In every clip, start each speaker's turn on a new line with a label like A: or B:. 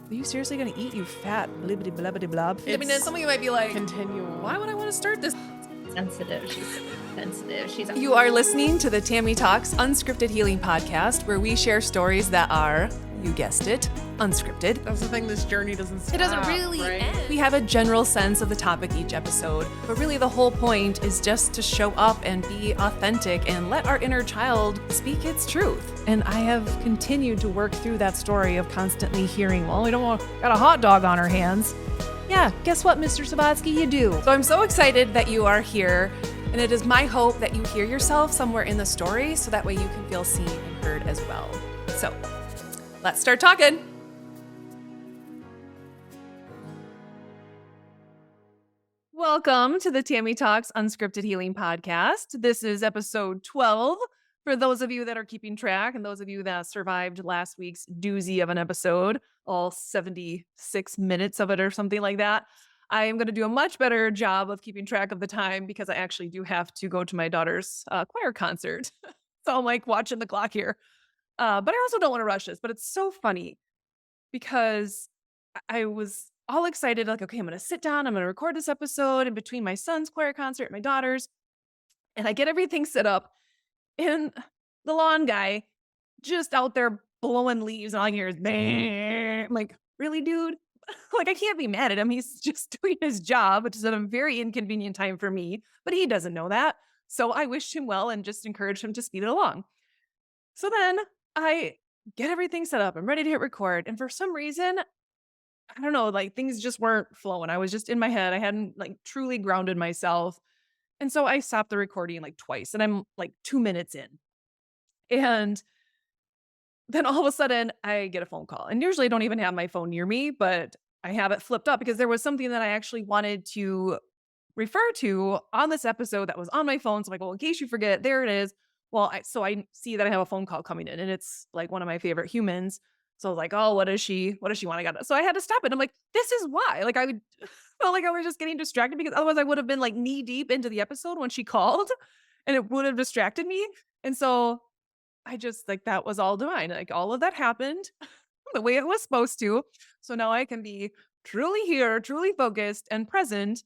A: Are you seriously going to eat, you fat blibbity blabbity blob? I mean, some of you might be like,
B: Continual.
A: why would I want to start this?
C: Sensitive. She's sensitive.
A: You are listening to the Tami Talks Unscripted Healing Podcast, where we share stories that are, you guessed it, unscripted.
B: That's the thing, this journey doesn't stop.
A: It doesn't really
B: right?
A: end. We have a general sense of the topic each episode, but really the whole point is just to show up and be authentic and let our inner child speak its truth. And I have continued to work through that story of constantly hearing, well, we don't want, got a hot dog on our hands. Yeah, guess what, Mr. Sabatsky, you do. So I'm so excited that you are here, and it is my hope that you hear yourself somewhere in the story so that way you can feel seen and heard as well. So let's start talking. Welcome to the Tami Talks Unscripted Healing Podcast. This is episode 12. For those of you that are keeping track and those of you that survived last week's doozy of an episode, all 76 minutes of it or something like that, I am going to do a much better job of keeping track of the time because I actually do have to go to my daughter's choir concert. So I'm like watching the clock here. But I also don't want to rush this, but it's so funny because I was all excited, like, okay, I'm going to sit down, I'm going to record this episode in between my son's choir concert and my daughter's. And I get everything set up. And the lawn guy just out there blowing leaves, and all I hear is bang. I'm like, really, dude? Like, I can't be mad at him. He's just doing his job, which is at a very inconvenient time for me, but he doesn't know that. So I wished him well and just encouraged him to speed it along. So then I get everything set up. I'm ready to hit record. And for some reason, I don't know, like things just weren't flowing. I was just in my head. I hadn't like truly grounded myself. And so I stopped the recording like twice, and I'm like 2 minutes in. And then all of a sudden I get a phone call, and usually I don't even have my phone near me, but I have it flipped up because there was something that I actually wanted to refer to on this episode that was on my phone. So I'm like, well, in case you forget, there it is. Well, so I see that I have a phone call coming in, and it's like one of my favorite humans. So I was like, oh, what does she want? I got it. So I had to stop it. I'm like, this is why. Like I felt like I was just getting distracted because otherwise I would have been like knee deep into the episode when she called, and it would have distracted me. And so I just like, that was all divine. Like all of that happened the way it was supposed to. So now I can be truly here, truly focused and present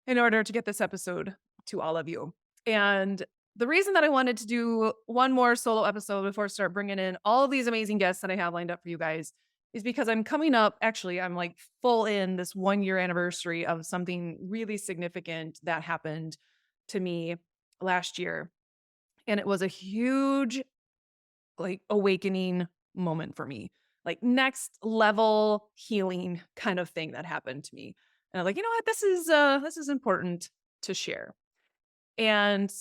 A: in order to get this episode to all of you. And the reason that I wanted to do one more solo episode before I start bringing in all of these amazing guests that I have lined up for you guys is because I'm coming up, actually, I'm like full in this 1 year anniversary of something really significant that happened to me last year. And it was a huge like awakening moment for me, like next level healing kind of thing that happened to me. And I'm like, you know what, this is important to share. And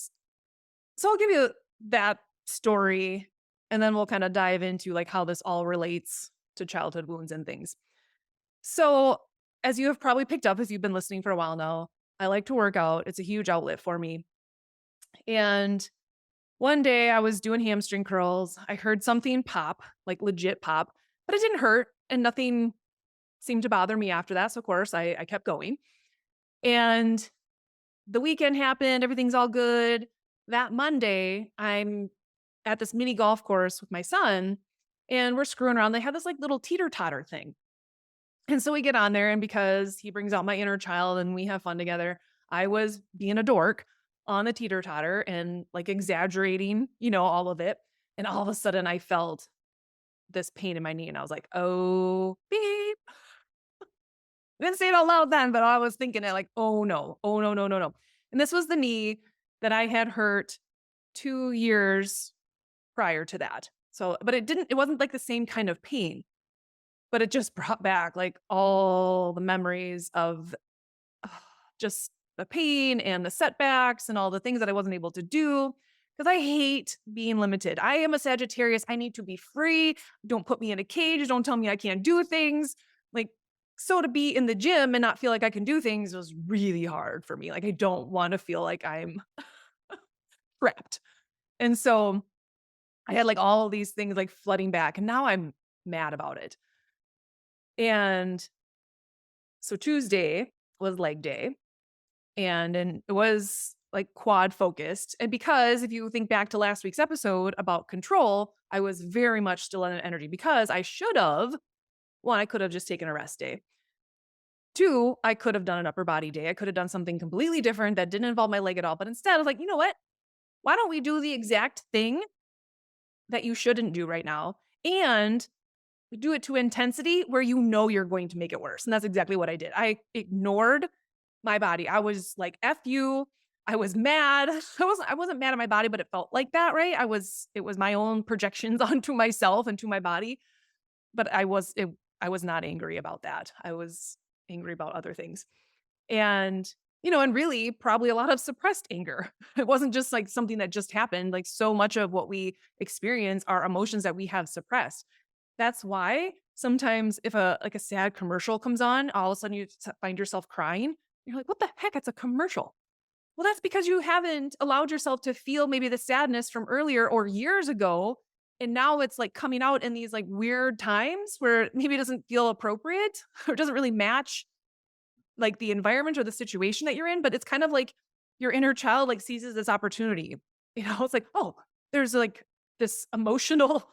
A: so I'll give you that story, and then we'll kind of dive into like how this all relates to childhood wounds and things. So as you have probably picked up, if you've been listening for a while now, I like to work out. It's a huge outlet for me. And one day I was doing hamstring curls. I heard something pop, like legit pop, but it didn't hurt and nothing seemed to bother me after that. So of course I kept going. And the weekend happened. Everything's all good. That Monday, I'm at this mini golf course with my son, and we're screwing around. They have this like little teeter-totter thing. And so we get on there, and because he brings out my inner child and we have fun together, I was being a dork on the teeter-totter and like exaggerating, all of it. And all of a sudden I felt this pain in my knee, and I was like, oh, beep. I didn't say it out loud then, but I was thinking it like, oh no, no. And this was the knee that I had hurt 2 years prior to that. So, but it wasn't like the same kind of pain, but it just brought back like all the memories of just the pain and the setbacks and all the things that I wasn't able to do. Because I hate being limited. I am a Sagittarius. I need to be free. Don't put me in a cage. Don't tell me I can't do things. Like, so to be in the gym and not feel like I can do things was really hard for me. Like, I don't want to feel like I'm trapped. And so I had like all these things like flooding back, and now I'm mad about it. And so Tuesday was leg day, and it was like quad focused. And because if you think back to last week's episode about control, I was very much still in an energy because I should have One, I could have just taken a rest day. Two, I could have done an upper body day. I could have done something completely different that didn't involve my leg at all. But instead, I was like, you know what? Why don't we do the exact thing that you shouldn't do right now? And we do it to intensity where you know you're going to make it worse. And that's exactly what I did. I ignored my body. I was like, F you. I was mad. I wasn't mad at my body, but it felt like that, right? It was my own projections onto myself and to my body. But I was not angry about that. I was angry about other things. And, and really probably a lot of suppressed anger. It wasn't just like something that just happened. Like so much of what we experience are emotions that we have suppressed. That's why sometimes if a sad commercial comes on, all of a sudden find yourself crying. You're like, what the heck? It's a commercial. Well, that's because you haven't allowed yourself to feel maybe the sadness from earlier or years ago. And now it's like coming out in these like weird times where maybe it doesn't feel appropriate or doesn't really match like the environment or the situation that you're in. But it's kind of like your inner child like seizes this opportunity. It's like, oh, there's like this emotional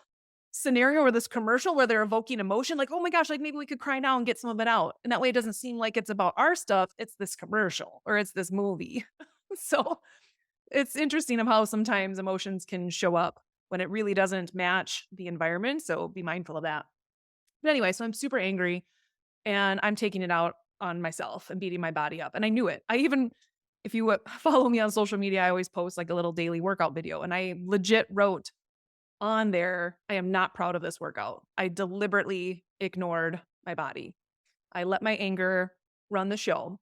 A: scenario or this commercial where they're evoking emotion. Like, oh my gosh, like maybe we could cry now and get some of it out. And that way it doesn't seem like it's about our stuff. It's this commercial or it's this movie. So it's interesting of how sometimes emotions can show up when it really doesn't match the environment. So be mindful of that. But anyway, so I'm super angry and I'm taking it out on myself and beating my body up. And I knew it. If you follow me on social media, I always post like a little daily workout video. And I legit wrote on there, I am not proud of this workout. I deliberately ignored my body. I let my anger run the show.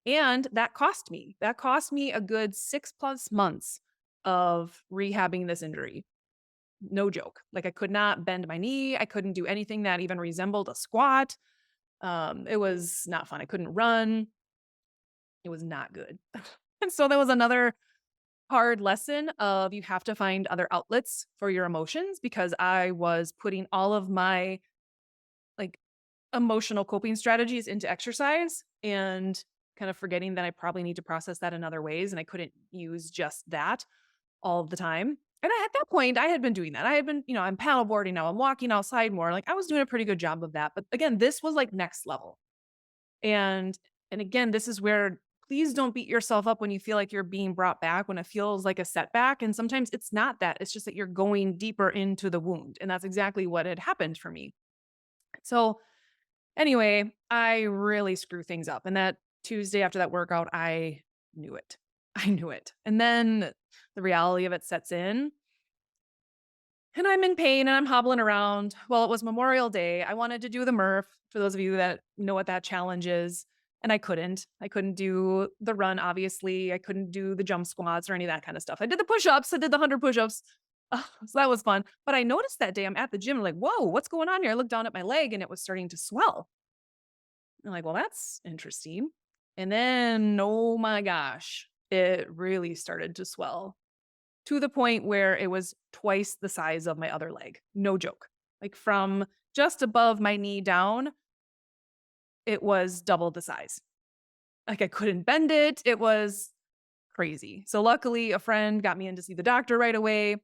A: And that cost me. That cost me a good 6+ months of rehabbing this injury. No joke. Like I could not bend my knee. I couldn't do anything that even resembled a squat. It was not fun. I couldn't run. It was not good. And so that was another hard lesson of you have to find other outlets for your emotions because I was putting all of my like emotional coping strategies into exercise and kind of forgetting that I probably need to process that in other ways. And I couldn't use just that all of the time. And at that point, I had been doing that. I had been, I'm paddleboarding now. I'm walking outside more. Like I was doing a pretty good job of that. But again, this was like next level. And and again, this is where please don't beat yourself up when you feel like you're being brought back, when it feels like a setback. And sometimes it's not that. It's just that you're going deeper into the wound. And that's exactly what had happened for me. So anyway, I really screw things up. And that Tuesday after that workout, I knew it. I knew it. And then the reality of it sets in. And I'm in pain and I'm hobbling around. Well, it was Memorial Day. I wanted to do the Murph, for those of you that know what that challenge is. And I couldn't. I couldn't do the run, obviously. I couldn't do the jump squats or any of that kind of stuff. I did the push ups. I did the 100 push ups. So that was fun. But I noticed that day I'm at the gym, like, whoa, what's going on here? I looked down at my leg and it was starting to swell. I'm like, well, that's interesting. And then, oh my gosh, it really started to swell to the point where it was twice the size of my other leg. No joke. Like from just above my knee down, it was double the size. Like I couldn't bend it. It was crazy. So luckily, a friend got me in to see the doctor right away.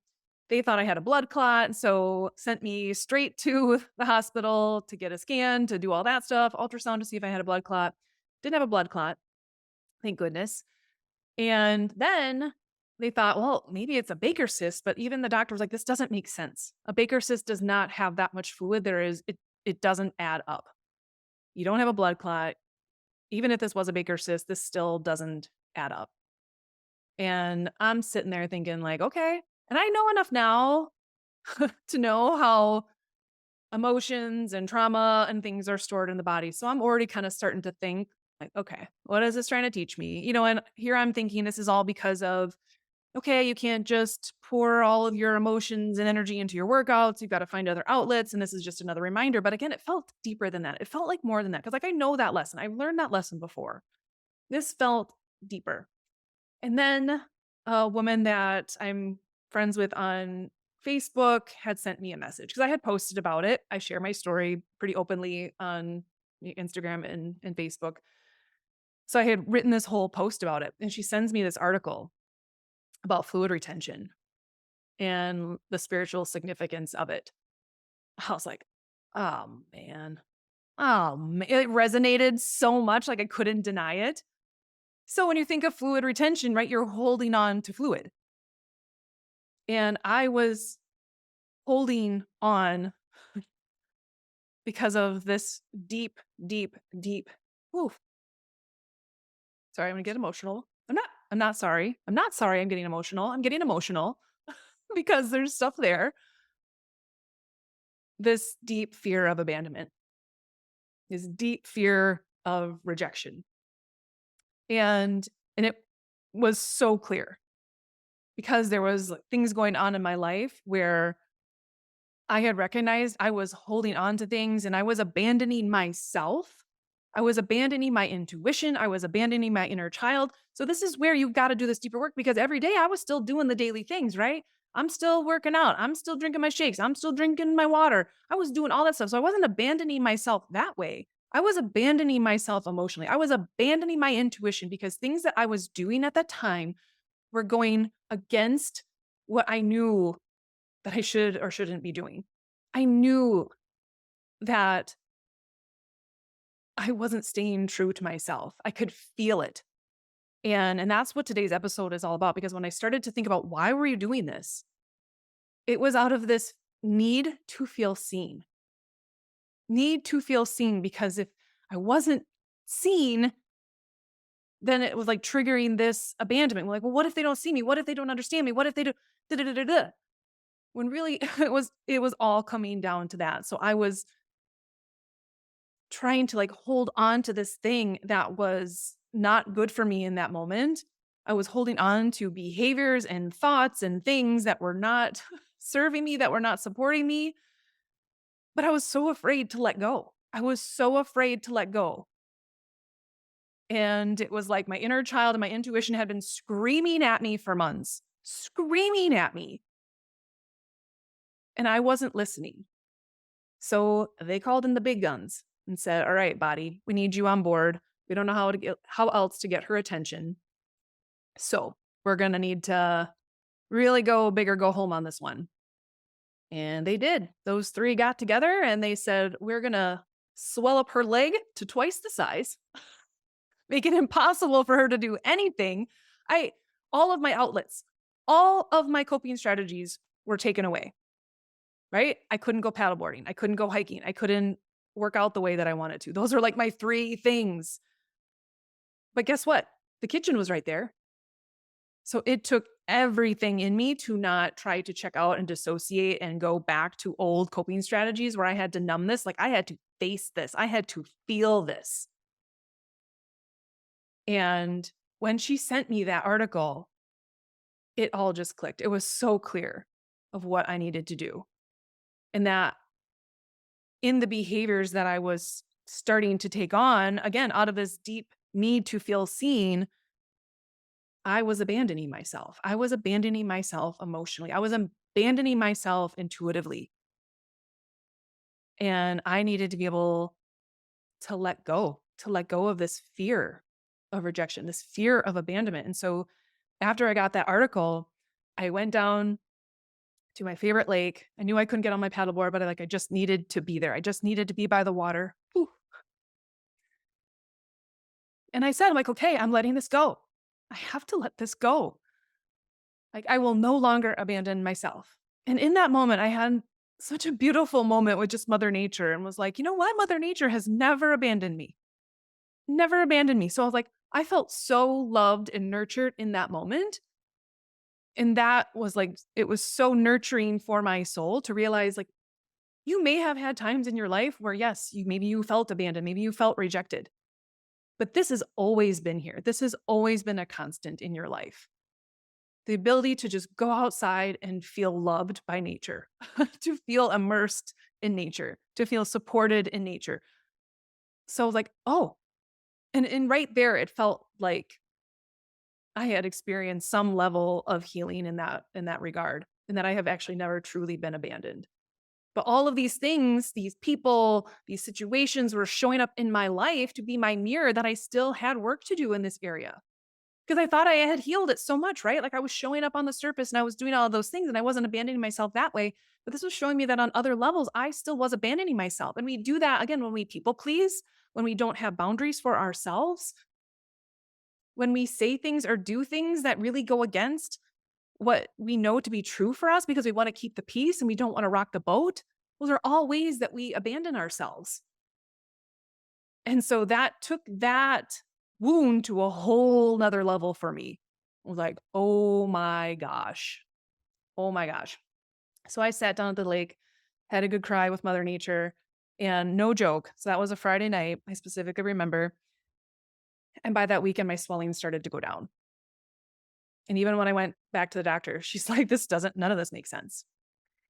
A: They thought I had a blood clot, so sent me straight to the hospital to get a scan, to do all that stuff, ultrasound to see if I had a blood clot. Didn't have a blood clot, thank goodness. And then they thought, well, maybe it's a Baker cyst, but even the doctor was like, this doesn't make sense. A Baker cyst does not have that much fluid. It doesn't add up. You don't have a blood clot. Even if this was a Baker cyst, this still doesn't add up. And I'm sitting there thinking like, okay. And I know enough now to know how emotions and trauma and things are stored in the body. So I'm already kind of starting to think like, okay, what is this trying to teach me? And here I'm thinking this is all because of, okay, you can't just pour all of your emotions and energy into your workouts. You've got to find other outlets. And this is just another reminder. But again, it felt deeper than that. It felt like more than that. Cause like I know that lesson. I've learned that lesson before. This felt deeper. And then a woman that I'm friends with on Facebook had sent me a message because I had posted about it. I share my story pretty openly on Instagram and Facebook. So I had written this whole post about it. And she sends me this article about fluid retention and the spiritual significance of it. I was like, oh man. It resonated so much, like I couldn't deny it. So when you think of fluid retention, right, you're holding on to fluid. And I was holding on because of this deep, deep, deep. Oof. Sorry, I'm gonna get emotional. I'm not sorry. I'm not sorry I'm getting emotional. I'm getting emotional because there's stuff there. This deep fear of abandonment, this deep fear of rejection. And it was so clear because there was like, things going on in my life where I had recognized I was holding on to things and I was abandoning myself. I was abandoning my intuition. I was abandoning my inner child. So, this is where you've got to do this deeper work because every day I was still doing the daily things, right? I'm still working out. I'm still drinking my shakes. I'm still drinking my water. I was doing all that stuff. So, I wasn't abandoning myself that way. I was abandoning myself emotionally. I was abandoning my intuition because things that I was doing at that time were going against what I knew that I should or shouldn't be doing. I knew that I wasn't staying true to myself. I could feel it. And that's what today's episode is all about because when I started to think about why were you doing this? It was out of this need to feel seen. Need to feel seen because if I wasn't seen, then it was like triggering this abandonment. Like, well, what if they don't see me? What if they don't understand me? What if they do da da da da da? When really it was all coming down to that. So I was trying to like hold on to this thing that was not good for me in that moment. I was holding on to behaviors and thoughts and things that were not serving me, that were not supporting me. But I was so afraid to let go. I was so afraid to let go. And it was like my inner child and my intuition had been screaming at me for months, screaming at me. And I wasn't listening. So they called in the big guns and said, "All right, body, we need you on board. We don't know how else to get her attention. So we're gonna need to really go big or go home on this one." And they did. Those three got together and they said, "We're gonna swell up her leg to twice the size, make it impossible for her to do anything." I all of my outlets, all of my coping strategies were taken away. Right? I couldn't go paddleboarding. I couldn't go hiking. I couldn't work out the way that I wanted to. Those are like my 3 things. But guess what? The kitchen was right there. So it took everything in me to not try to check out and dissociate and go back to old coping strategies where I had to numb this. Like I had to face this. I had to feel this. And when she sent me that article, it all just clicked. It was so clear of what I needed to do. And that in the behaviors that I was starting to take on, again, out of this deep need to feel seen, I was abandoning myself. I was abandoning myself emotionally. I was abandoning myself intuitively. And I needed to be able to let go of this fear of rejection, this fear of abandonment. And so after I got that article, I went down to my favorite lake. I knew I couldn't get on my paddleboard, but I just needed to be there. I just needed to be by the water. Whew. And I said, I'm like, okay, I'm letting this go. I have to let this go. Like, I will no longer abandon myself. And in that moment, I had such a beautiful moment with just Mother Nature and was like, you know what? Mother Nature has never abandoned me, never abandoned me. So I was like, I felt so loved and nurtured in that moment. And that was like, it was so nurturing for my soul to realize, like, you may have had times in your life where, yes, maybe you felt abandoned, maybe you felt rejected. But this has always been here. This has always been a constant in your life. The ability to just go outside and feel loved by nature, to feel immersed in nature, to feel supported in nature. So like, oh, and right there, it felt like I had experienced some level of healing in that regard, and that I have actually never truly been abandoned. But all of these things, these people, these situations were showing up in my life to be my mirror that I still had work to do in this area. because I thought I had healed it so much, right? Like I was showing up on the surface and I was doing all of those things and I wasn't abandoning myself that way. But this was showing me that on other levels, I still was abandoning myself. And we do that again when we people please, when we don't have boundaries for ourselves, when we say things or do things that really go against what we know to be true for us because we want to keep the peace and we don't want to rock the boat. Those are all ways that we abandon ourselves. And so that took that wound to a whole nother level for me. I was like, oh my gosh. Oh my gosh. So I sat down at the lake, had a good cry with Mother Nature, and no joke. So that was a Friday night. I specifically remember. And by that weekend, my swelling started to go down. And even when I went back to the doctor, she's like, none of this makes sense.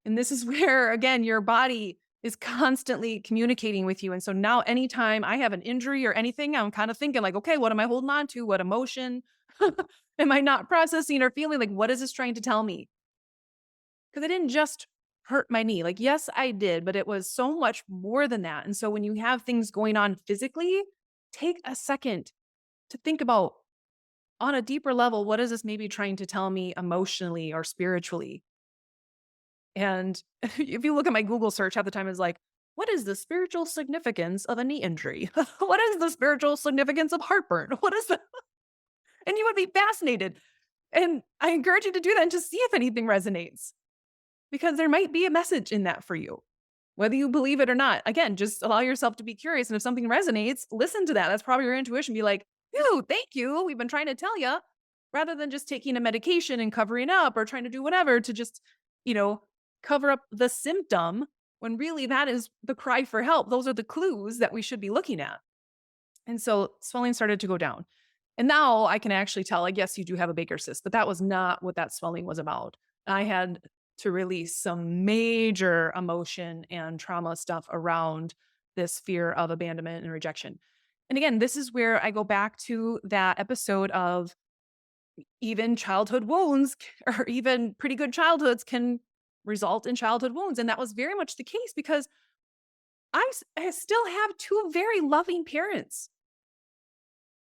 A: And this is where, again, your body is constantly communicating with you. And so now, anytime I have an injury or anything, I'm kind of thinking, like, okay, what am I holding on to? What emotion am I not processing or feeling? Like, what is this trying to tell me? Because I didn't just hurt my knee. Like, yes, I did, but it was so much more than that. And so, when you have things going on physically, take a second to think about on a deeper level, what is this maybe trying to tell me emotionally or spiritually? And if you look at my Google search, half the time is like, what is the spiritual significance of a knee injury? What is the spiritual significance of heartburn? What is that? And you would be fascinated. And I encourage you to do that and just see if anything resonates because there might be a message in that for you, whether you believe it or not. Again, just allow yourself to be curious. And if something resonates, listen to that. That's probably your intuition. Be like, "Ew, thank you. We've been trying to tell you," rather than just taking a medication and covering up or trying to do whatever to just, you know, cover up the symptom when really that is the cry for help. Those are the clues that we should be looking at. And so swelling started to go down. And now I can actually tell, like, yes, you do have a Baker's cyst, but that was not what that swelling was about. I had to release some major emotion and trauma stuff around this fear of abandonment and rejection. And again, this is where I go back to that episode of even childhood wounds or even pretty good childhoods can result in childhood wounds. And that was very much the case because I still have two very loving parents.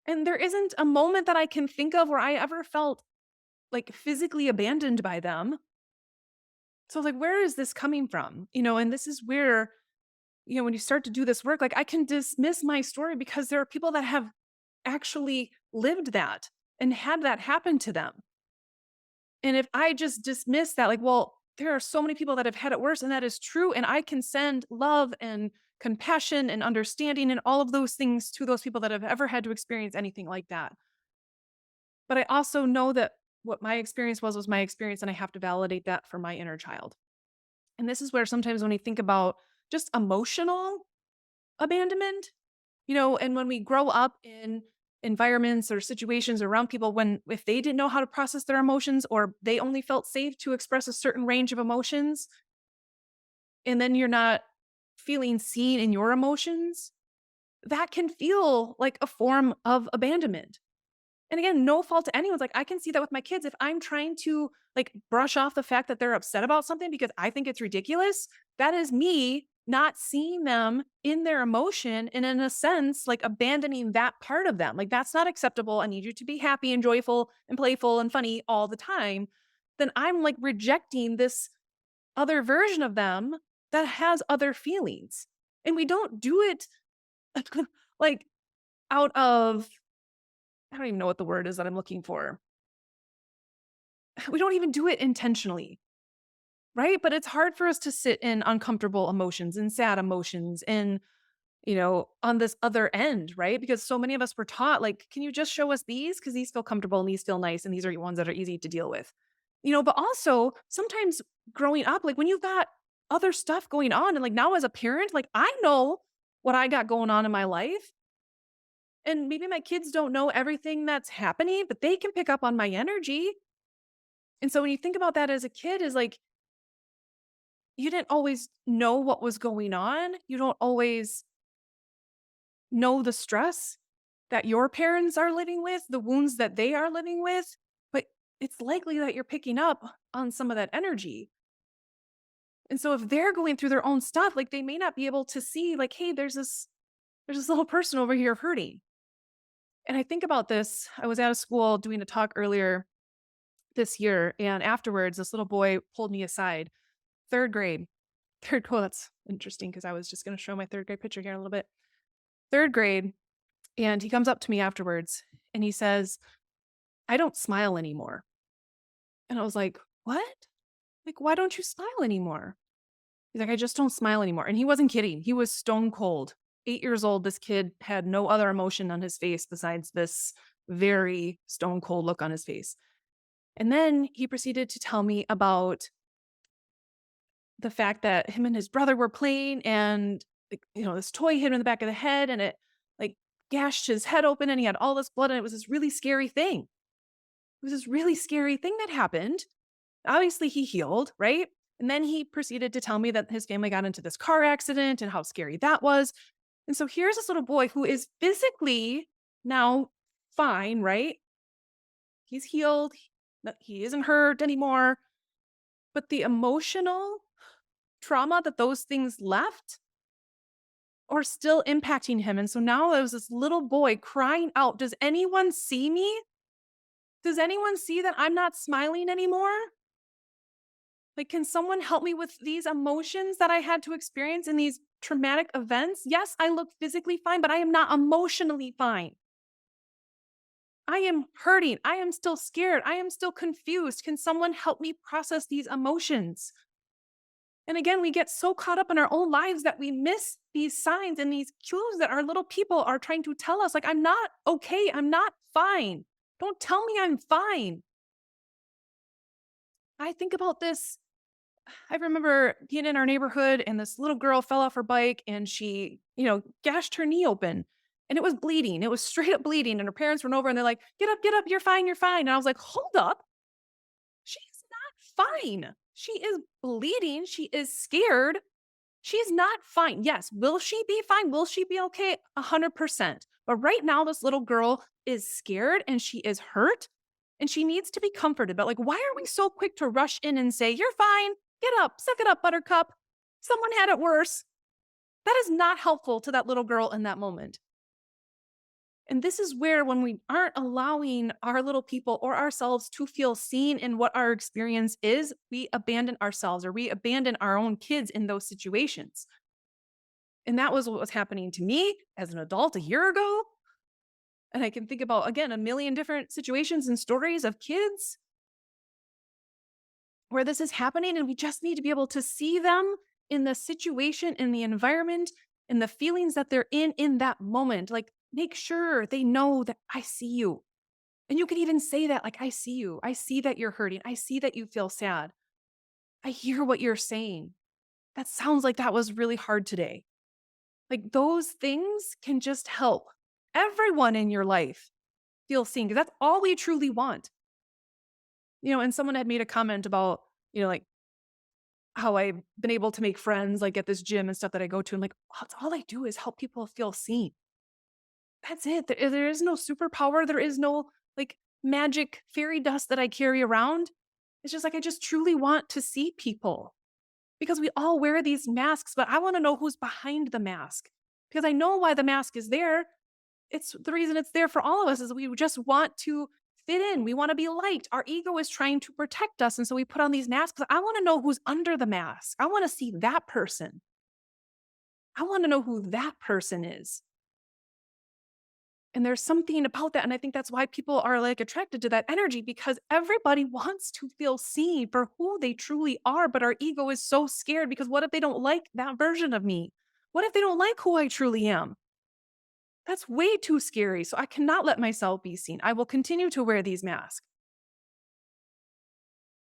A: And there isn't a moment that I can think of where I ever felt like physically abandoned by them. So I was like, where is this coming from? And this is where, when you start to do this work, like I can dismiss my story because there are people that have actually lived that and had that happen to them. And if I just dismiss that, like, well, there are so many people that have had it worse, and that is true. And I can send love and compassion and understanding and all of those things to those people that have ever had to experience anything like that. But I also know that what my experience was my experience, and I have to validate that for my inner child. And this is where sometimes when we think about just emotional abandonment, and when we grow up in environments or situations around people when if they didn't know how to process their emotions or they only felt safe to express a certain range of emotions and then you're not feeling seen in your emotions, that can feel like a form of abandonment. And again, no fault to anyone's like I can see that with my kids if I'm trying to like brush off the fact that they're upset about something because I think it's ridiculous, that is me not seeing them in their emotion and in a sense like abandoning that part of them. Like that's not acceptable. I need you to be happy and joyful and playful and funny all the time. Then I'm like rejecting this other version of them that has other feelings. And we don't do it like out of I don't even know what the word is that I'm looking for. We don't even do it intentionally, right? But it's hard for us to sit in uncomfortable emotions and sad emotions and, on this other end, right? Because so many of us were taught, like, can you just show us these? Because these feel comfortable and these feel nice. And these are ones that are easy to deal with, but also sometimes growing up, like when you've got other stuff going on and like now as a parent, like I know what I got going on in my life. And maybe my kids don't know everything that's happening, but they can pick up on my energy. And so when you think about that as a kid is like, you didn't always know what was going on. You don't always know the stress that your parents are living with, the wounds that they are living with, but it's likely that you're picking up on some of that energy. And so if they're going through their own stuff, like they may not be able to see like, hey, there's this little person over here hurting. And I think about this. I was at a school doing a talk earlier this year, and afterwards, this little boy pulled me aside, third grade. Oh, that's interesting because I was just going to show my third grade picture here in a little bit. Third grade. And he comes up to me afterwards and he says, I don't smile anymore. And I was like, what? Like, why don't you smile anymore? He's like, I just don't smile anymore. And he wasn't kidding. He was stone cold. 8 years old. This kid had no other emotion on his face besides this very stone cold look on his face. And then he proceeded to tell me about the fact that him and his brother were playing and like, this toy hit him in the back of the head and it like gashed his head open and he had all this blood and it was this really scary thing. It was this really scary thing that happened. Obviously he healed, right? And then he proceeded to tell me that his family got into this car accident and how scary that was. And so here's this little boy who is physically now fine, right? He's healed. He isn't hurt anymore. But the emotional trauma that those things left are still impacting him. And so now there's this little boy crying out, does anyone see me? Does anyone see that I'm not smiling anymore? Like, can someone help me with these emotions that I had to experience in these traumatic events? Yes, I look physically fine, but I am not emotionally fine. I am hurting. I am still scared. I am still confused. Can someone help me process these emotions? And again, we get so caught up in our own lives that we miss these signs and these cues that our little people are trying to tell us, like, I'm not okay. I'm not fine. Don't tell me I'm fine. I think about this. I remember being in our neighborhood and this little girl fell off her bike and she, gashed her knee open and it was bleeding. It was straight up bleeding. And her parents went over and they're like, get up, you're fine, you're fine. And I was like, hold up. She's not fine. She is bleeding. She is scared. She's not fine. Yes. Will she be fine? Will she be okay? 100%. But right now, this little girl is scared and she is hurt and she needs to be comforted. But like, why are we so quick to rush in and say, you're fine. Get up. Suck it up, buttercup. Someone had it worse. That is not helpful to that little girl in that moment. And this is where, when we aren't allowing our little people or ourselves to feel seen in what our experience is, we abandon ourselves or we abandon our own kids in those situations. And that was what was happening to me as an adult a year ago. And I can think about, again, a million different situations and stories of kids where this is happening. And we just need to be able to see them in the situation, in the environment, in the feelings that they're in that moment. Like, make sure they know that I see you. And you can even say that, like, I see you. I see that you're hurting. I see that you feel sad. I hear what you're saying. That sounds like that was really hard today. Like, those things can just help everyone in your life feel seen because that's all we truly want. And someone had made a comment about, like how I've been able to make friends, like at this gym and stuff that I go to. And like, that's all I do is help people feel seen. That's it. There is no superpower. There is no like magic fairy dust that I carry around. It's just like, I just truly want to see people because we all wear these masks, but I want to know who's behind the mask because I know why the mask is there. It's the reason it's there for all of us is we just want to fit in. We want to be liked. Our ego is trying to protect us. And so we put on these masks. I want to know who's under the mask. I want to see that person. I want to know who that person is. And there's something about that. And I think that's why people are like attracted to that energy because everybody wants to feel seen for who they truly are. But our ego is so scared because what if they don't like that version of me? What if they don't like who I truly am? That's way too scary. So I cannot let myself be seen. I will continue to wear these masks.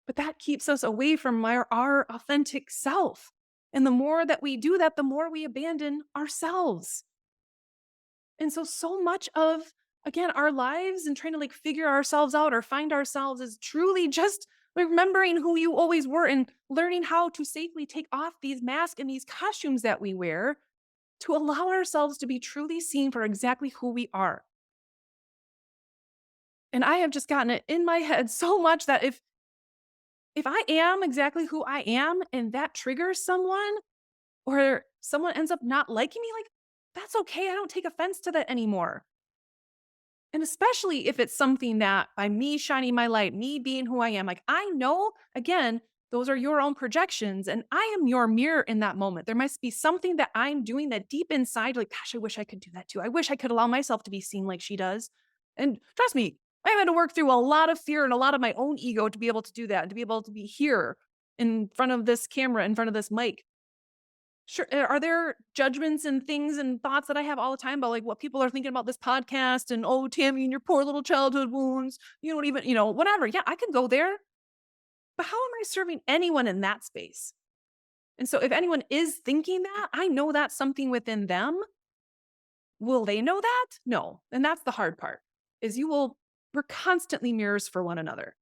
A: But that keeps us away from our authentic self. And the more that we do that, the more we abandon ourselves. And so much of, again, our lives and trying to like figure ourselves out or find ourselves is truly just remembering who you always were and learning how to safely take off these masks and these costumes that we wear to allow ourselves to be truly seen for exactly who we are. And I have just gotten it in my head so much that if I am exactly who I am and that triggers someone or someone ends up not liking me, like that's okay. I don't take offense to that anymore. And especially if it's something that by me shining my light, me being who I am, like I know, again, those are your own projections and I am your mirror in that moment. There must be something that I'm doing that deep inside, like, gosh, I wish I could do that too. I wish I could allow myself to be seen like she does. And trust me, I've had to work through a lot of fear and a lot of my own ego to be able to do that and to be able to be here in front of this camera, in front of this mic. Sure. Are there judgments and things and thoughts that I have all the time about like what people are thinking about this podcast and oh, Tammy and your poor little childhood wounds? You don't even, whatever. Yeah, I can go there. But how am I serving anyone in that space? And so if anyone is thinking that, I know that's something within them. Will they know that? No. And that's the hard part. Is we're constantly mirrors for one another.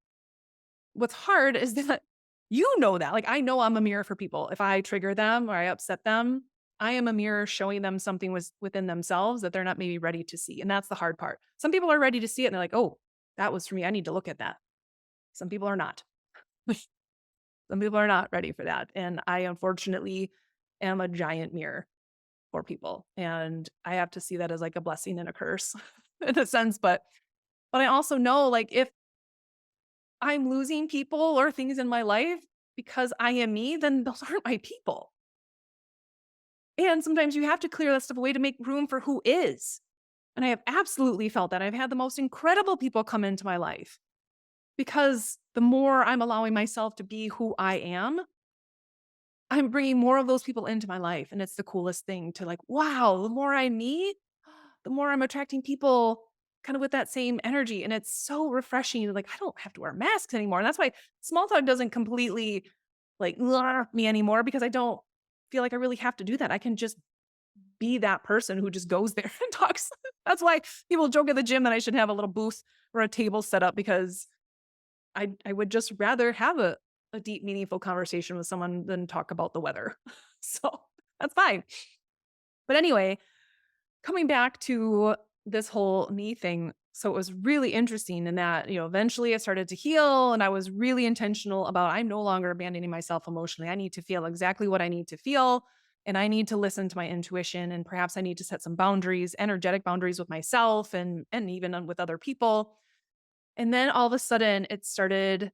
A: What's hard is that you know that. Like, I know I'm a mirror for people. If I trigger them or I upset them, I am a mirror showing them something was within themselves that they're not maybe ready to see. And that's the hard part. Some people are ready to see it and they're like, oh, that was for me. I need to look at that. Some people are not. Some people are not ready for that. And I unfortunately am a giant mirror for people. And I have to see that as like a blessing and a curse in a sense. But I also know like if I'm losing people or things in my life because I am me, then those aren't my people. And sometimes you have to clear that stuff away to make room for who is. And I have absolutely felt that. I've had the most incredible people come into my life because the more I'm allowing myself to be who I am, I'm bringing more of those people into my life. And it's the coolest thing to like, wow, the more I'm me, the more I'm attracting people kind of with that same energy. And it's so refreshing. Like, I don't have to wear masks anymore. And that's why small talk doesn't completely like me anymore because I don't feel like I really have to do that. I can just be that person who just goes there and talks. That's why people joke at the gym that I should have a little booth or a table set up because I would just rather have a deep, meaningful conversation with someone than talk about the weather. So that's fine. But anyway, coming back to this whole knee thing, so it was really interesting in that, eventually I started to heal and I was really intentional about I'm no longer abandoning myself emotionally. I need to feel exactly what I need to feel and I need to listen to my intuition and perhaps I need to set some boundaries, energetic boundaries with myself and even with other people. And then all of a sudden it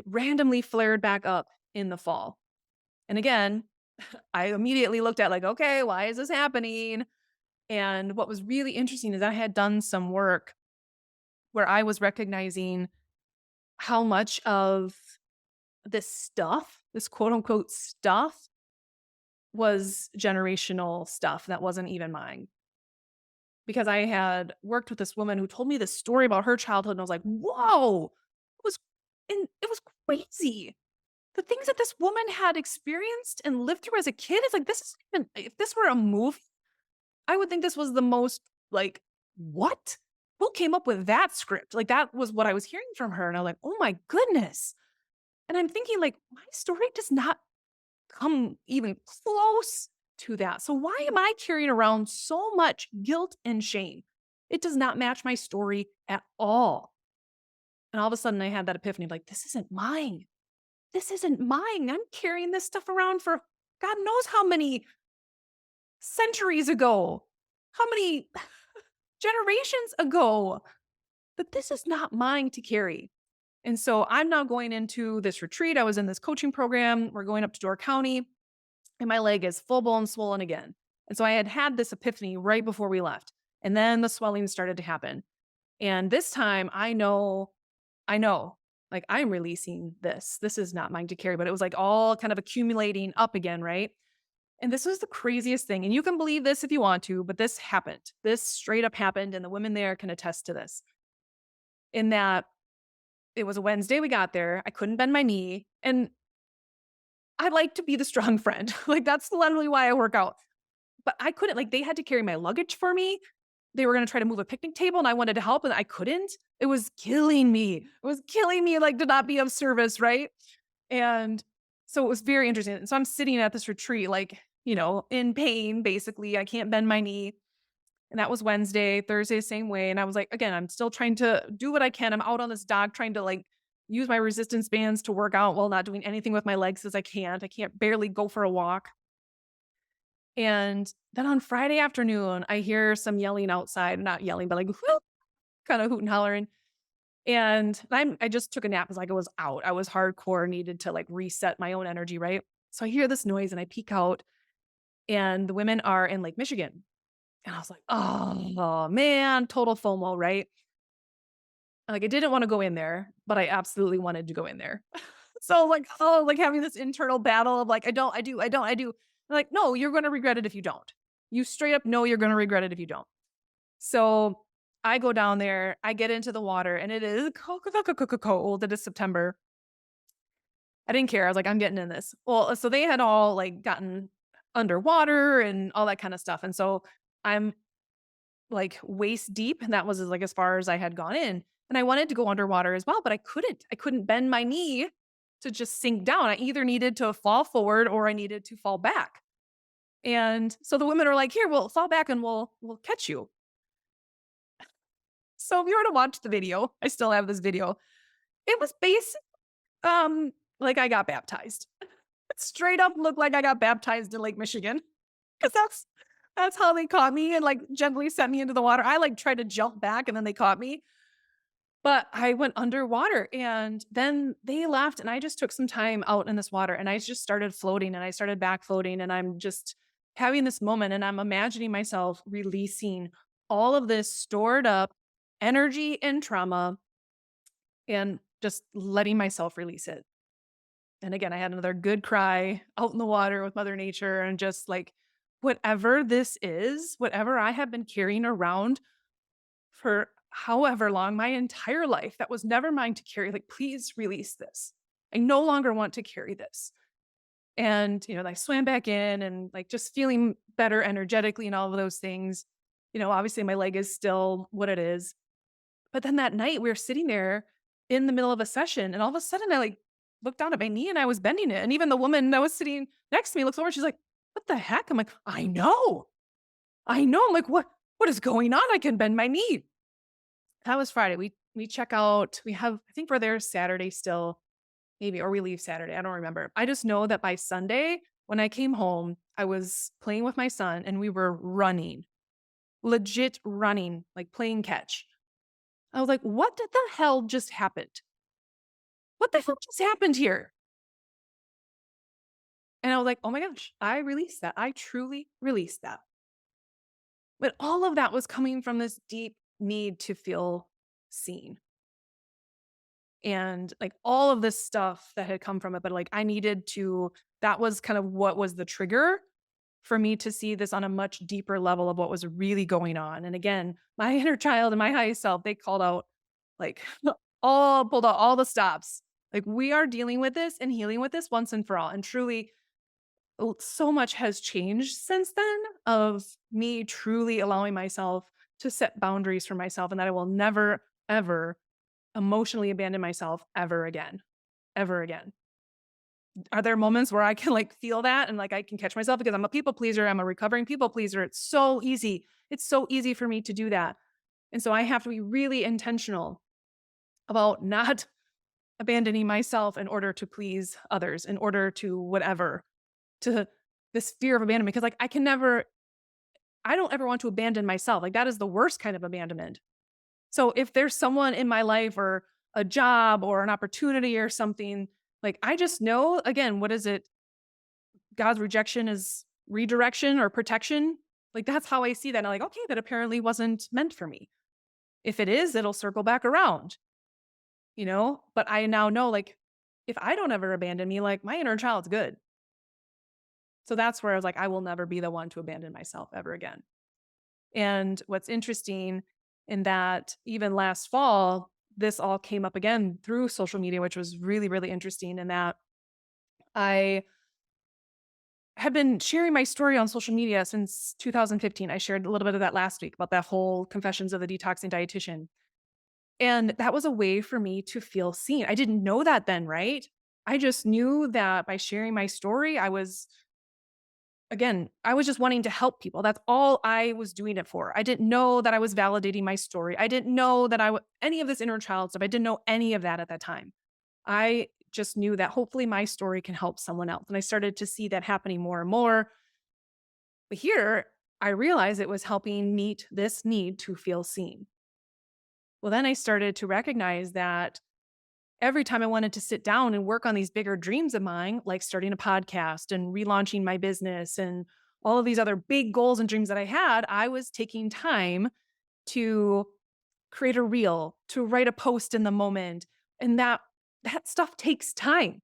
A: randomly flared back up in the fall. And again, I immediately looked at like, okay, why is this happening? And what was really interesting is I had done some work where I was recognizing how much of this stuff, this quote unquote stuff, was generational stuff that wasn't even mine. Because I had worked with this woman who told me this story about her childhood, and I was like, whoa, was it was crazy. The things that this woman had experienced and lived through as a kid, it's like this is even if this were a movie, I would think this was the most like, what? Who came up with that script? Like that was what I was hearing from her. And I'm like, oh my goodness. And I'm thinking, like, my story does not come even close to that. So why am I carrying around so much guilt and shame? It does not match my story at all. And all of a sudden I had that epiphany of like, this isn't mine. This isn't mine. I'm carrying this stuff around for God knows how many centuries ago, how many generations ago, but this is not mine to carry. And so I'm now going into this retreat. I was in this coaching program. We're going up to Door County, and my leg is full blown swollen again. And so I had had this epiphany right before we left. And then the swelling started to happen. And this time I know, like I'm releasing this. This is not mine to carry, but it was like all kind of accumulating up again, right? And this was the craziest thing. And you can believe this if you want to, but this happened. This straight up happened. And the women there can attest to this. In that it was a Wednesday, we got there. I couldn't bend my knee. And I like to be the strong friend. Like that's literally why I work out. But I couldn't, like, they had to carry my luggage for me. They were going to try to move a picnic table and I wanted to help and I couldn't. It was killing me. It was killing me, like, to not be of service. Right. And so it was very interesting. And so I'm sitting at this retreat, like, in pain, basically. I can't bend my knee. And that was Wednesday, Thursday, the same way. And I was like, again, I'm still trying to do what I can. I'm out on this dock trying to like use my resistance bands to work out while not doing anything with my legs as I can't. I can't barely go for a walk. And then on Friday afternoon, I hear some yelling outside, not yelling, but like, "Whoop, kind of hooting and hollering. And I just took a nap because like I was out. I was hardcore, needed to like reset my own energy, right? So I hear this noise and I peek out and the women are in Lake Michigan. And I was like, oh man, total FOMO, right? Like I didn't want to go in there, but I absolutely wanted to go in there. So like, oh, like having this internal battle of like, I don't, I do, I don't, I do. Like, no, you're going to regret it if you don't. You straight up know you're going to regret it if you don't. So I go down there, I get into the water, and it is cold. It is September. I didn't care. I was like, I'm getting in this. Well, so they had all like gotten underwater and all that kind of stuff. And so I'm like waist deep, and that was like as far as I had gone in. And I wanted to go underwater as well, but I couldn't. I couldn't bend my knee to just sink down. I either needed to fall forward or I needed to fall back. And so the women are like, "Here, we'll fall back and we'll catch you." So if you were to watch the video, I still have this video. It was like I got baptized. It straight up looked like I got baptized in Lake Michigan because that's how they caught me and like gently sent me into the water. I like tried to jump back and then they caught me. But I went underwater and then they left and I just took some time out in this water and I just started floating and I started back floating and I'm just having this moment and I'm imagining myself releasing all of this stored up energy and trauma and just letting myself release it. And again, I had another good cry out in the water with Mother Nature and just like whatever this is, whatever I have been carrying around for however long, my entire life, that was never mine to carry. Like, please release this. I no longer want to carry this. And, I swam back in and like just feeling better energetically and all of those things. Obviously my leg is still what it is. But then that night we were sitting there in the middle of a session and all of a sudden I like looked down at my knee and I was bending it. And even the woman that was sitting next to me looks over, she's like, what the heck? I'm like, I know. I know. I'm like, what is going on? I can bend my knee. That was Friday. We check out. We have I think we're there Saturday still, maybe, or we leave Saturday. I don't remember. I just know that by Sunday, when I came home, I was playing with my son and we were running, legit running, like playing catch. I was like, what did the hell just happened? What the hell just happened here? And I was like, oh my gosh, I released that. I truly released that. But all of that was coming from this deep need to feel seen. And like all of this stuff that had come from it, but like I needed to, that was kind of what was the trigger for me to see this on a much deeper level of what was really going on. And again, my inner child and my highest self, they called out like pulled out all the stops. Like we are dealing with this and healing with this once and for all. And truly, so much has changed since then of me truly allowing myself to set boundaries for myself and that I will never, ever emotionally abandon myself ever again. Ever again. Are there moments where I can like feel that and like I can catch myself because I'm a people pleaser, I'm a recovering people pleaser. It's so easy. It's so easy for me to do that. And so I have to be really intentional about not abandoning myself in order to please others, in order to whatever, to this fear of abandonment. Because like I don't ever want to abandon myself. Like that is the worst kind of abandonment. So if there's someone in my life or a job or an opportunity or something, like I just know, again, what is it? God's rejection is redirection or protection. Like that's how I see that. And I'm like, okay, that apparently wasn't meant for me. If it is, it'll circle back around, But I now know like if I don't ever abandon me, like my inner child's good. So that's where I was like, I will never be the one to abandon myself ever again. And what's interesting in that even last fall, this all came up again through social media, which was really, really interesting in that I have been sharing my story on social media since 2015. I shared a little bit of that last week about that whole confessions of the detoxing dietitian. And that was a way for me to feel seen. I didn't know that then, right? I just knew that by sharing my story, I was just wanting to help people. That's all I was doing it for. I didn't know that I was validating my story. I didn't know that any of this inner child stuff. I didn't know any of that at that time. I just knew that hopefully my story can help someone else. And I started to see that happening more and more. But here, I realized it was helping meet this need to feel seen. Well, then I started to recognize that every time I wanted to sit down and work on these bigger dreams of mine, like starting a podcast and relaunching my business and all of these other big goals and dreams that I had, I was taking time to create a reel, to write a post in the moment. And that stuff takes time.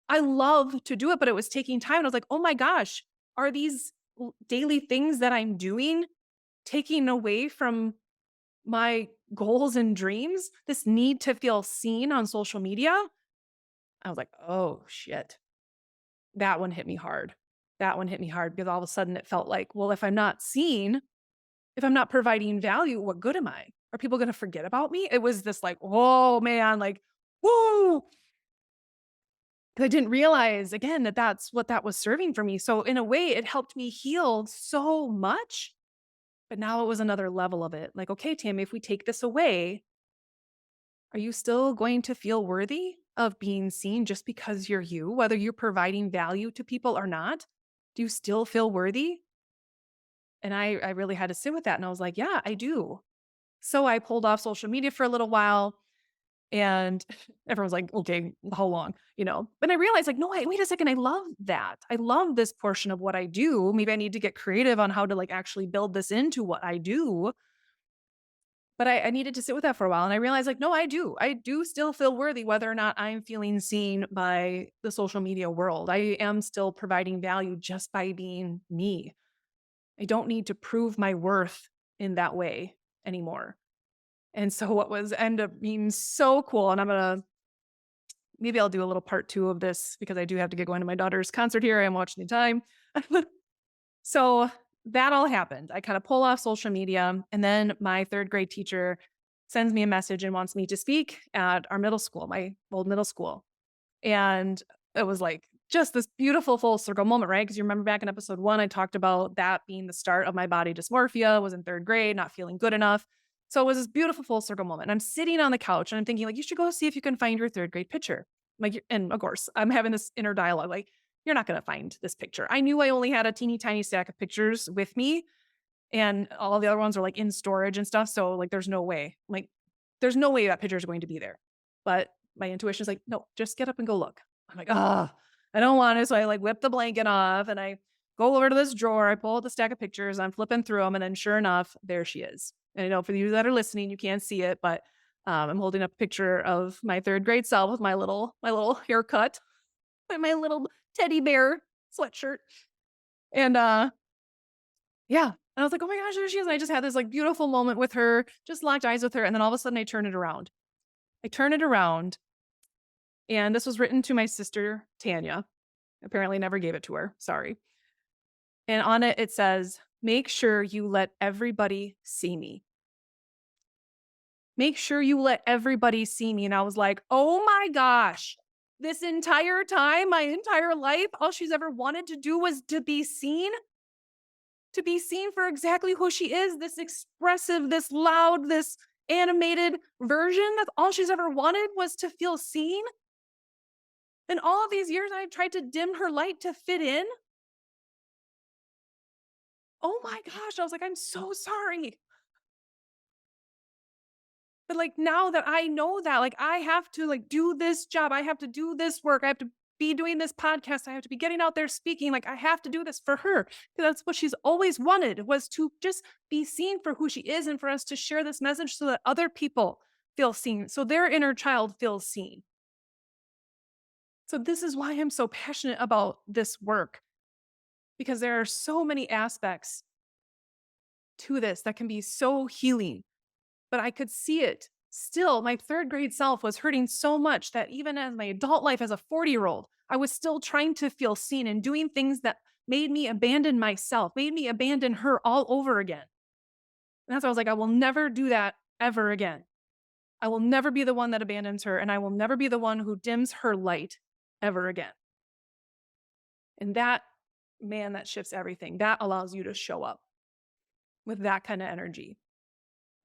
A: I love to do it, but it was taking time. And I was like, oh my gosh, are these daily things that I'm doing taking away from my goals and dreams? This need to feel seen on social media? I was like, oh shit. That one hit me hard. That one hit me hard because all of a sudden it felt like, well, if I'm not seen, if I'm not providing value, what good am I? Are people going to forget about me? It was this like, oh man, like, woo. 'Cause I didn't realize again that that's what that was serving for me. So in a way, it helped me heal so much. But now it was another level of it. Like, okay, Tammy, if we take this away, are you still going to feel worthy of being seen just because you're you, whether you're providing value to people or not? Do you still feel worthy? And I really had to sit with that. And I was like, yeah, I do. So I pulled off social media for a little while and everyone's like, okay, how long? But I realized like, no, wait a second. I love that. I love this portion of what I do. Maybe I need to get creative on how to like actually build this into what I do. But I needed to sit with that for a while, and I realized, like, no, I do. I do still feel worthy whether or not I'm feeling seen by the social media world. I am still providing value just by being me. I don't need to prove my worth in that way anymore. And so what was end up being so cool, and maybe I'll do a little part 2 of this because I do have to get going to my daughter's concert here. I am watching the time. So that all happened. I kind of pull off social media. And then my third grade teacher sends me a message and wants me to speak at our middle school, my old middle school. And it was like just this beautiful full circle moment, right? Because you remember back in episode 1, I talked about that being the start of my body dysmorphia, was in third grade, not feeling good enough. So it was this beautiful full circle moment. And I'm sitting on the couch and I'm thinking, like, you should go see if you can find your third grade picture. Like, and of course, I'm having this inner dialogue, like, you're not going to find this picture. I knew I only had a teeny tiny stack of pictures with me, and all the other ones are like in storage and stuff. So, like, there's no way. Like, there's no way that picture is going to be there. But my intuition is like, no, just get up and go look. I'm like, ah, I don't want to. So I like whip the blanket off and I go over to this drawer. I pull out the stack of pictures. I'm flipping through them. And then sure enough, there she is. And I know for you that are listening, you can't see it, but I'm holding up a picture of my third grade self with my little haircut and my little teddy bear sweatshirt. And yeah. And I was like, oh my gosh, there she is. And I just had this like beautiful moment with her, just locked eyes with her. And then all of a sudden I turn it around. I turn it around. And this was written to my sister, Tanya. Apparently never gave it to her. Sorry. And on it, it says, make sure you let everybody see me. Make sure you let everybody see me. And I was like, oh my gosh, this entire time, my entire life, all she's ever wanted to do was to be seen for exactly who she is, this expressive, this loud, this animated version. That's all she's ever wanted was to feel seen. And all of these years, I've tried to dim her light to fit in. Oh my gosh. I was like, I'm so sorry. But like now that I know that, like I have to like do this job, I have to do this work, I have to be doing this podcast, I have to be getting out there speaking. Like I have to do this for her because that's what she's always wanted was to just be seen for who she is and for us to share this message so that other people feel seen, so their inner child feels seen. So this is why I'm so passionate about this work because there are so many aspects to this that can be so healing. But I could see it. Still, my third grade self was hurting so much that even as my adult life as a 40-year-old, I was still trying to feel seen and doing things that made me abandon myself, made me abandon her all over again. And that's why I was like, I will never do that ever again. I will never be the one that abandons her, and I will never be the one who dims her light ever again. And that, man, that shifts everything. That allows you to show up with that kind of energy.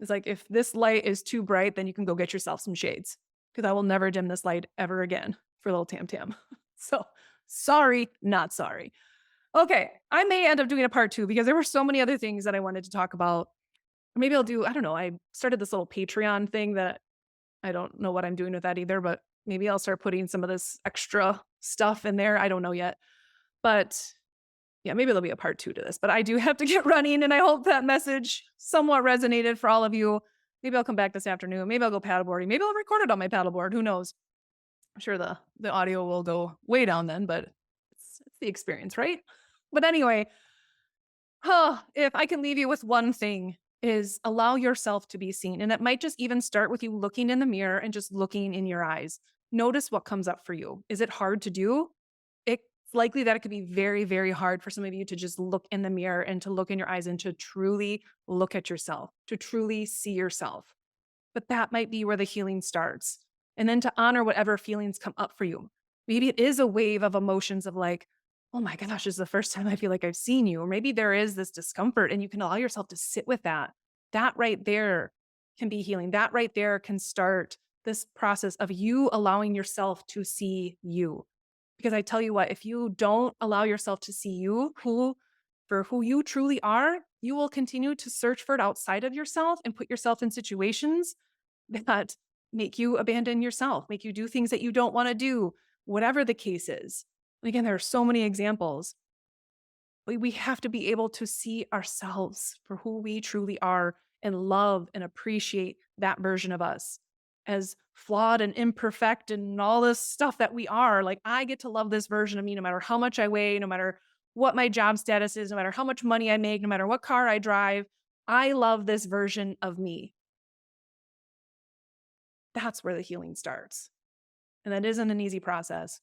A: It's like, if this light is too bright, then you can go get yourself some shades because I will never dim this light ever again for little Tam Tam. So sorry, not sorry. Okay. I may end up doing a part 2 because there were so many other things that I wanted to talk about. maybe I'll do, I don't know, I started this little Patreon thing that I don't know what I'm doing with that either, but maybe I'll start putting some of this extra stuff in there. I don't know yet. But yeah, maybe there'll be a part 2 to this, but I do have to get running, and I hope that message somewhat resonated for all of you. Maybe I'll come back this afternoon. Maybe I'll go paddleboarding. Maybe I'll record it on my paddleboard. Who knows? I'm sure the audio will go way down then, but it's the experience, right? But anyway, if I can leave you with one thing is allow yourself to be seen. And it might just even start with you looking in the mirror and just looking in your eyes. Notice what comes up for you. Is it hard to do? It's likely that it could be very, very hard for some of you to just look in the mirror and to look in your eyes and to truly look at yourself, to truly see yourself. But that might be where the healing starts. And then to honor whatever feelings come up for you. Maybe it is a wave of emotions of like, oh my gosh, this is the first time I feel like I've seen you. Or maybe there is this discomfort and you can allow yourself to sit with that. That right there can be healing. That right there can start this process of you allowing yourself to see you. Because I tell you what, if you don't allow yourself to see you for who you truly are, you will continue to search for it outside of yourself and put yourself in situations that make you abandon yourself, make you do things that you don't want to do, whatever the case is. And again, there are so many examples. We have to be able to see ourselves for who we truly are and love and appreciate that version of us as flawed and imperfect and all this stuff that we are. Like, I get to love this version of me no matter how much I weigh, no matter what my job status is, no matter how much money I make, no matter what car I drive. I love this version of me. That's where the healing starts. And that isn't an easy process.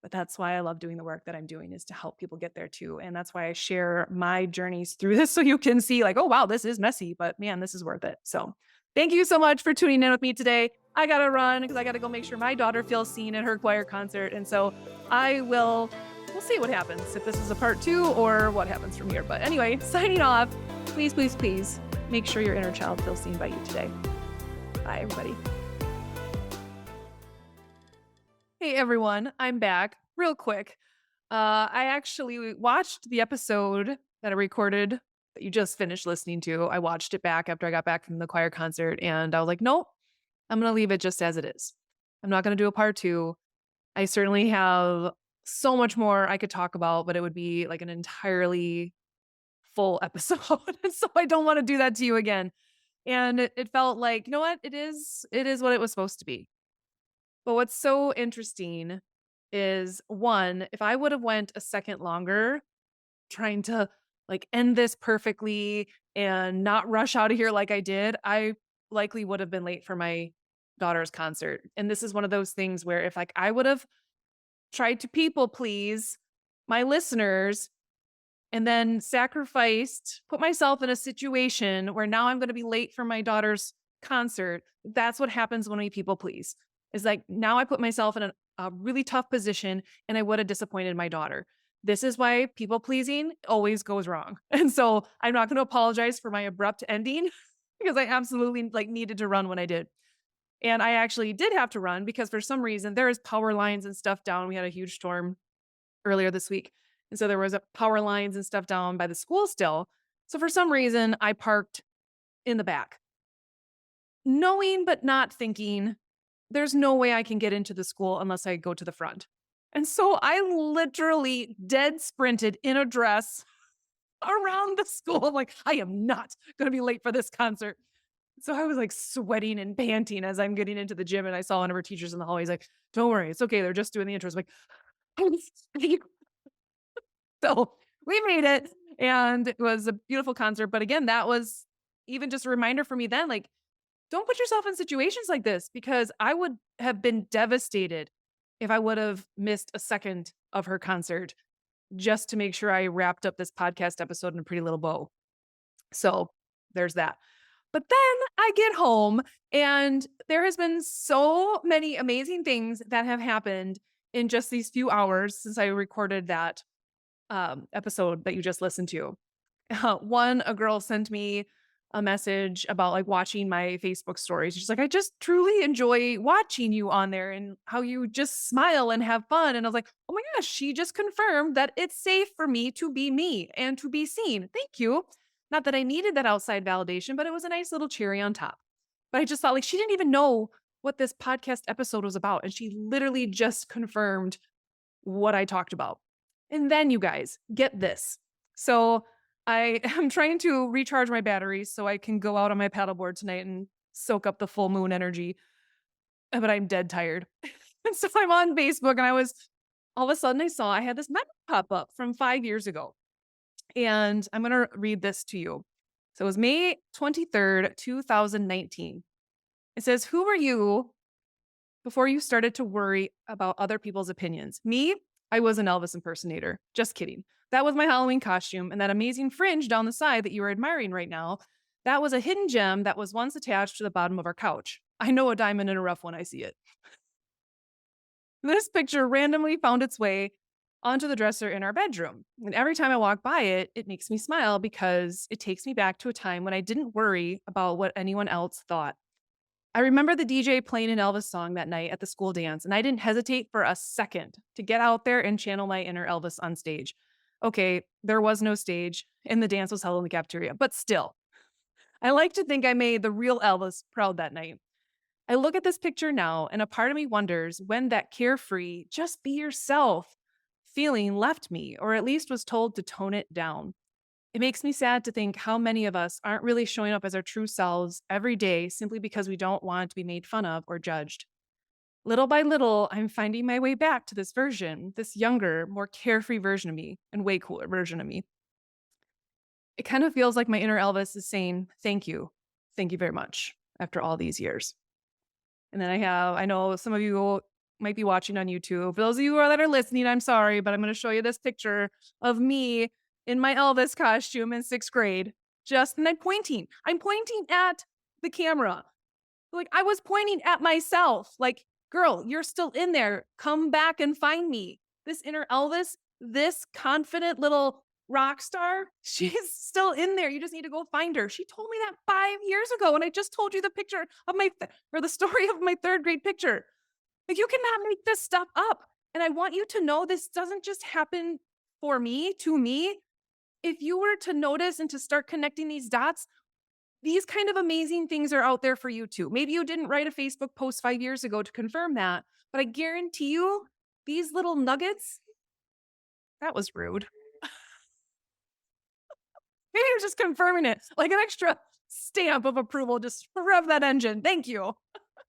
A: But that's why I love doing the work that I'm doing, is to help people get there too. And that's why I share my journeys through this so you can see like, oh, wow, this is messy, but man, this is worth it. So thank you so much for tuning in with me today. I got to run because I got to go make sure my daughter feels seen at her choir concert. And so we'll see what happens, if this is a part 2 or what happens from here. But anyway, signing off, please, please, please make sure your inner child feels seen by you today. Bye, everybody. Hey everyone, I'm back real quick. I actually watched the episode that I recorded that you just finished listening to. I watched it back after I got back from the choir concert, and I was like, nope, I'm going to leave it just as it is. I'm not going to do a part 2. I certainly have so much more I could talk about, but it would be like an entirely full episode. So I don't want to do that to you again. And it felt like, you know what? It is what it was supposed to be. But what's so interesting is, one, if I would have went a second longer trying to like end this perfectly and not rush out of here like I did, I likely would have been late for my daughter's concert. And this is one of those things where if like I would have tried to people please my listeners and then put myself in a situation where now I'm going to be late for my daughter's concert, that's what happens when we people please. Is like, now I put myself in a really tough position and I would have disappointed my daughter. This is why people pleasing always goes wrong. And so I'm not going to apologize for my abrupt ending because I absolutely like needed to run when I did. And I actually did have to run because for some reason there is power lines and stuff down. We had a huge storm earlier this week. And so there was power lines and stuff down by the school still. So for some reason I parked in the back, knowing but not thinking, there's no way I can get into the school unless I go to the front. And so I literally dead sprinted in a dress around the school. I'm like, I am not going to be late for this concert. So I was like sweating and panting as I'm getting into the gym. And I saw one of our teachers in the hallway. He's like, don't worry, it's okay. They're just doing the intros. I'm like, so we made it. And it was a beautiful concert. But again, that was even just a reminder for me then, like, don't put yourself in situations like this, because I would have been devastated if I would have missed a second of her concert just to make sure I wrapped up this podcast episode in a pretty little bow. So there's that. But then I get home and there has been so many amazing things that have happened in just these few hours since I recorded that episode that you just listened to. One, a girl sent me a message about like watching my Facebook stories. She's like, I just truly enjoy watching you on there and how you just smile and have fun. And I was like, oh my gosh, she just confirmed that it's safe for me to be me and to be seen. Thank you. Not that I needed that outside validation, but it was a nice little cherry on top. But I just thought, like, she didn't even know what this podcast episode was about. And she literally just confirmed what I talked about. And then, you guys, get this. So I am trying to recharge my batteries so I can go out on my paddleboard tonight and soak up the full moon energy. But I'm dead tired. And so I'm on Facebook and all of a sudden I saw I had this memo pop up from 5 years ago. And I'm going to read this to you. So it was May 23rd, 2019. It says, "Who were you before you started to worry about other people's opinions?" Me, I was an Elvis impersonator. Just kidding. That was my Halloween costume, and that amazing fringe down the side that you are admiring right now, that was a hidden gem that was once attached to the bottom of our couch. I know a diamond in a rough when I see it. This picture randomly found its way onto the dresser in our bedroom. And every time I walk by it, it makes me smile because it takes me back to a time when I didn't worry about what anyone else thought. I remember the DJ playing an Elvis song that night at the school dance, and I didn't hesitate for a second to get out there and channel my inner Elvis on stage. Okay, there was no stage, and the dance was held in the cafeteria, but still, I like to think I made the real Elvis proud that night. I look at this picture now, and a part of me wonders when that carefree, just be yourself feeling left me, or at least was told to tone it down. It makes me sad to think how many of us aren't really showing up as our true selves every day simply because we don't want to be made fun of or judged. Little by little, I'm finding my way back to this version, this younger, more carefree version of me, and way cooler version of me. It kind of feels like my inner Elvis is saying, "Thank you. Thank you very much," after all these years. And then I know some of you might be watching on YouTube. For those of you that are listening, I'm sorry, but I'm going to show you this picture of me in my Elvis costume in 6th grade. And I'm pointing. I'm pointing at the camera. Like, I was pointing at myself. Like, girl, you're still in there. Come back and find me. This inner Elvis, this confident little rock star, she's still in there. You just need to go find her. She told me that 5 years ago, and I just told you the picture of or the story of my 3rd grade picture. Like, you cannot make this stuff up. And I want you to know this doesn't just happen for me, to me. If you were to notice and to start connecting these dots, these kind of amazing things are out there for you too. Maybe you didn't write a Facebook post 5 years ago to confirm that, but I guarantee you these little nuggets, that was rude. Maybe you're just confirming it, like an extra stamp of approval. Just rev that engine. Thank you.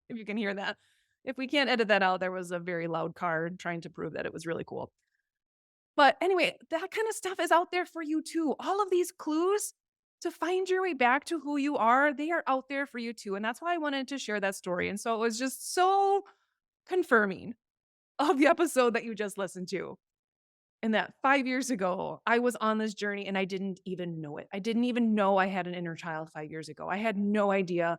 A: If you can hear that. If we can't edit that out, there was a very loud car trying to prove that it was really cool. But anyway, that kind of stuff is out there for you too. All of these clues to find your way back to who you are, they are out there for you too. And that's why I wanted to share that story. And so it was just so confirming of the episode that you just listened to. And that 5 years ago, I was on this journey and I didn't even know it. I didn't even know I had an inner child 5 years ago. I had no idea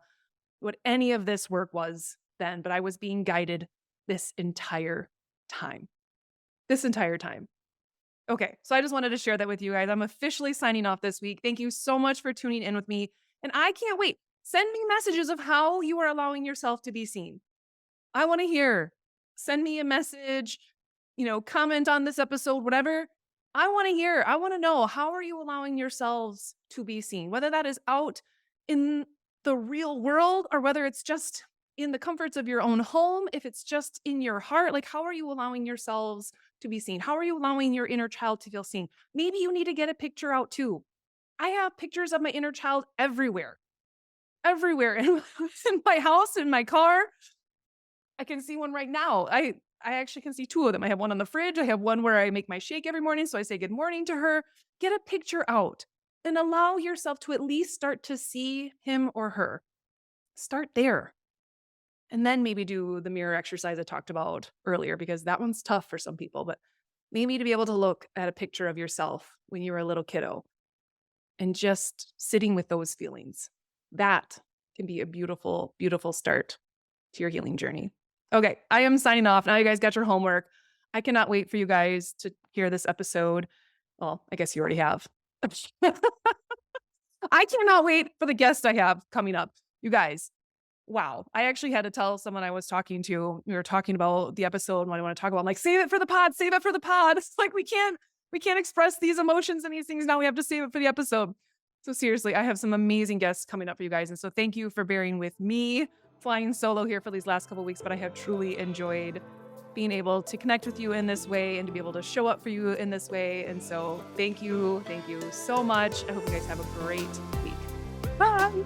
A: what any of this work was then, but I was being guided this entire time. This entire time. Okay, so I just wanted to share that with you guys. I'm officially signing off this week. Thank you so much for tuning in with me. And I can't wait. Send me messages of how you are allowing yourself to be seen. I want to hear. Send me a message, comment on this episode, whatever. I want to hear. I want to know, how are you allowing yourselves to be seen? Whether that is out in the real world or whether it's just in the comforts of your own home, if it's just in your heart, like, how are you allowing yourselves to be seen? How are you allowing your inner child to feel seen? Maybe you need to get a picture out too. I have pictures of my inner child everywhere in my house, in my car. I can see one right now. I actually can see two of them. I have one on the fridge. I have one where I make my shake every morning. So I say good morning to her. Get a picture out and allow yourself to at least start to see him or her. Start there. And then maybe do the mirror exercise I talked about earlier, because that one's tough for some people, but maybe to be able to look at a picture of yourself when you were a little kiddo and just sitting with those feelings. That can be a beautiful, beautiful start to your healing journey. Okay, I am signing off. Now you guys got your homework. I cannot wait for you guys to hear this episode. Well, I guess you already have. I cannot wait for the guest I have coming up. You guys, wow. I actually had to tell someone I was talking to, we were talking about the episode and what I want to talk about. I'm like, save it for the pod, save it for the pod. It's like, we can't express these emotions and these things now. We have to save it for the episode. So seriously, I have some amazing guests coming up for you guys. And so thank you for bearing with me flying solo here for these last couple weeks, but I have truly enjoyed being able to connect with you in this way and to be able to show up for you in this way. And so thank you. Thank you so much. I hope you guys have a great week. Bye.